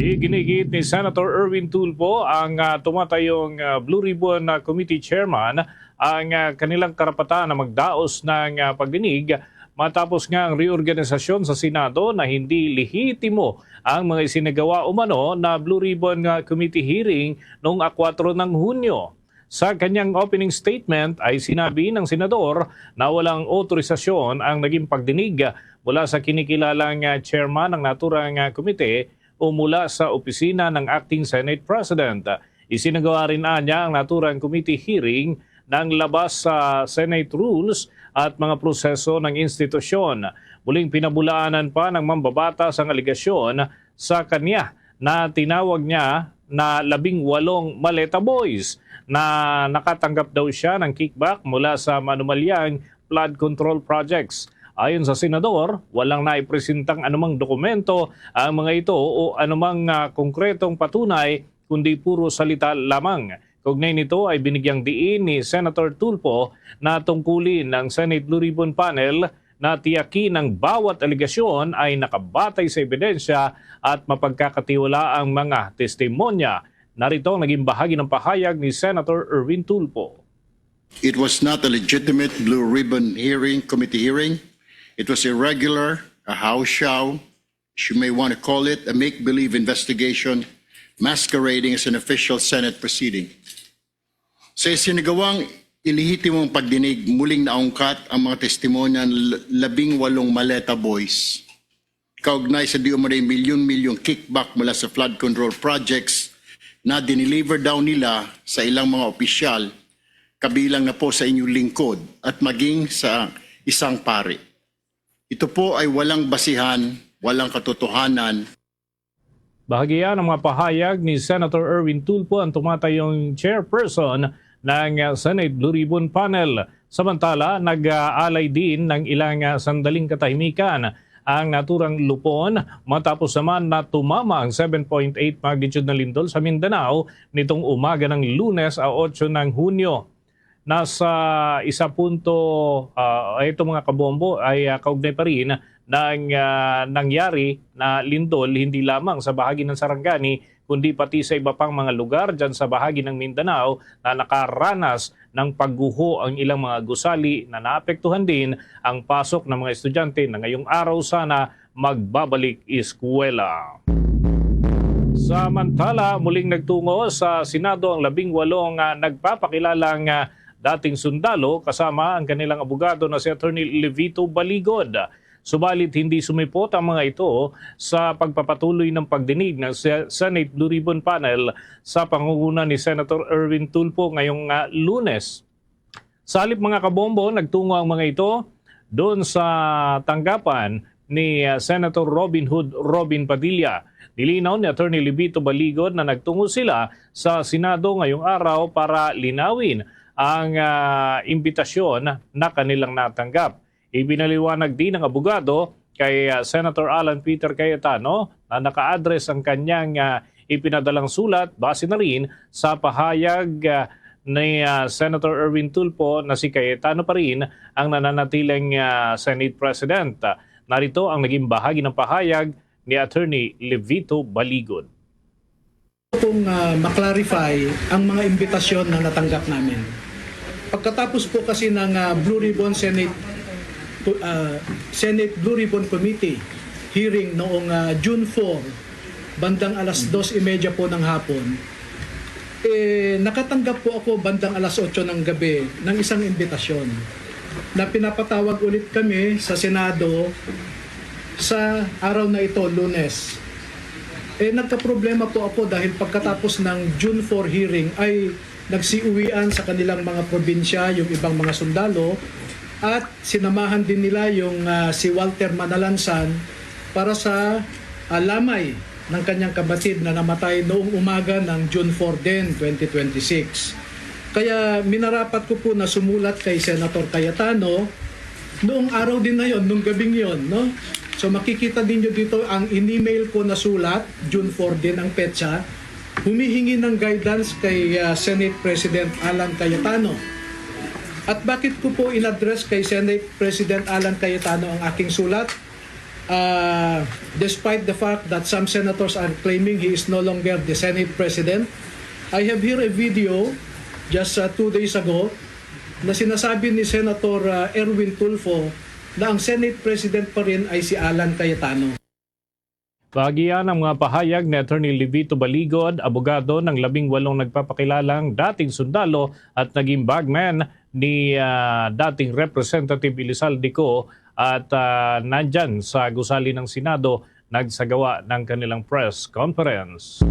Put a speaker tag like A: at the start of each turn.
A: Iginigit ni Senator Erwin Tulfo ang tumatayong Blue Ribbon Committee Chairman ang kanilang karapatan na magdaos ng pagdinig matapos nga ang reorganisasyon sa Senado na hindi lehitimo ang mga isinagawa umano na Blue Ribbon Committee hearing noong 4 ng Hunyo. Sa kanyang opening statement ay sinabi ng senador na walang otorisasyon ang naging pagdinig mula sa kinikilalang chairman ng naturang komite o mula sa opisina ng Acting Senate President. Isinagawa rin niya ang naturang committee hearing ng labas sa Senate rules at mga proseso ng institusyon. Muling pinabulaanan pa ng mambabatas ang aligasyon sa kanya na tinawag niya na 18 maleta boys na nakatanggap daw siya ng kickback mula sa manumalyang flood control projects. Ayon sa senador, walang naipresentang anumang dokumento ang mga ito o anumang konkretong patunay kundi puro salita lamang. Kaugnay nito ay binigyang diin ni Senator Tulfo na tungkulin ng Senate Blue Ribbon Panel na tiyakin ng bawat aligasyon ay nakabatay sa ebidensya at mapagkakatiwala ang mga testimonya. Narito ang naging bahagi ng pahayag ni Senator Erwin Tulfo.
B: It was not a legitimate Blue Ribbon committee hearing. It was irregular, a house show, you may want to call it, a make-believe investigation masquerading as an official Senate proceeding. Sa isinagawang ilihitimong pagdinig, muling naungkat ang mga testimonya ng 18 maleta boys. Kaugnay sa di umaray milyon-milyong kickback mula sa flood control projects na dineliver daw nila sa ilang mga opisyal, kabilang na po sa inyong lingkod at maging sa isang pari. Ito po ay walang basihan, walang katotohanan.
A: Bahagi ng mga pahayag ni Senator Erwin Tulfo ang tumatayong chairperson ng Senate Blue Ribbon Panel. Samantala, nag-aalay din ng ilang sandaling katahimikan ang naturang lupon matapos naman na tumama ang 7.8 magnitude na lindol sa Mindanao nitong umaga ng Lunes 8 ng Hunyo. Nasa ito mga kabombo ay kaugnay pa rin ng nangyari na lindol hindi lamang sa bahagi ng Sarangani kundi pati sa iba pang mga lugar dyan sa bahagi ng Mindanao na nakaranas ng pagguho ang ilang mga gusali na naapektuhan din ang pasok ng mga estudyante na ngayong araw sana magbabalik eskwela. Samantala, muling nagtungo sa Senado ang 18 nagpapakilalang dating sundalo kasama ang kanilang abogado na si Attorney Levito Baligod. Subalit hindi sumipot ang mga ito sa pagpapatuloy ng pagdinig ng Senate Blue Ribbon Panel sa pangunguna ni Senator Erwin Tulfo ngayong Lunes. Sa halip mga kabombo, nagtungo ang mga ito doon sa tanggapan ni Senator Robin Hood Robin Padilla. Nilinaw ni Attorney Levito Baligod na nagtungo sila sa Senado ngayong araw para linawin ang imbitasyon na kanilang natanggap. Ibinaliwanag din ng abogado kay Senator Alan Peter Cayetano na naka-address ang kanyang ipinadalang sulat base na rin sa pahayag ni Senator Erwin Tulfo na si Cayetano pa rin ang nananatiling Senate President. Narito ang naging bahagi ng pahayag ni Attorney Levito Baligod.
C: Kung maklarify ang mga imbitasyon na natanggap namin. Pagkatapos po kasi ng Blue Ribbon Senate Blue Ribbon Committee hearing noong June 4, bandang alas 2:30 po ng hapon, nakatanggap po ako bandang alas 8 ng gabi ng isang imbitasyon na pinapatawag ulit kami sa Senado sa araw na ito, Lunes. Nagka-problema po ako dahil pagkatapos ng June 4 hearing ay nagsiuwian sa kanilang mga probinsya yung ibang mga sundalo at sinamahan din nila yung si Walter Manalansan para sa lamay ng kanyang kapatid na namatay noong umaga ng June 4 din, 2026. Kaya minarapat ko po na sumulat kay Senator Cayetano noong araw din na yon, noong gabing yon, no? So makikita din nyo dito ang in-email ko na sulat, June 4 din ang petsa, humihingi ng guidance kay Senate President Alan Cayetano. At bakit ko po in-address kay Senate President Alan Cayetano ang aking sulat? despite the fact that some senators are claiming he is no longer the Senate President. I have here a video just 2 days ago na sinasabi ni Senator Erwin Tulfo na ang Senate President pa rin ay si Alan Cayetano.
A: Bahagian ang mga pahayag ni Attorney Livito Baligod, abogado ng 18 nagpapakilalang dating sundalo at naging bagman ni dating Representative Elizalde Co at nandyan sa gusali ng Senado nagsagawa ng kanilang press conference.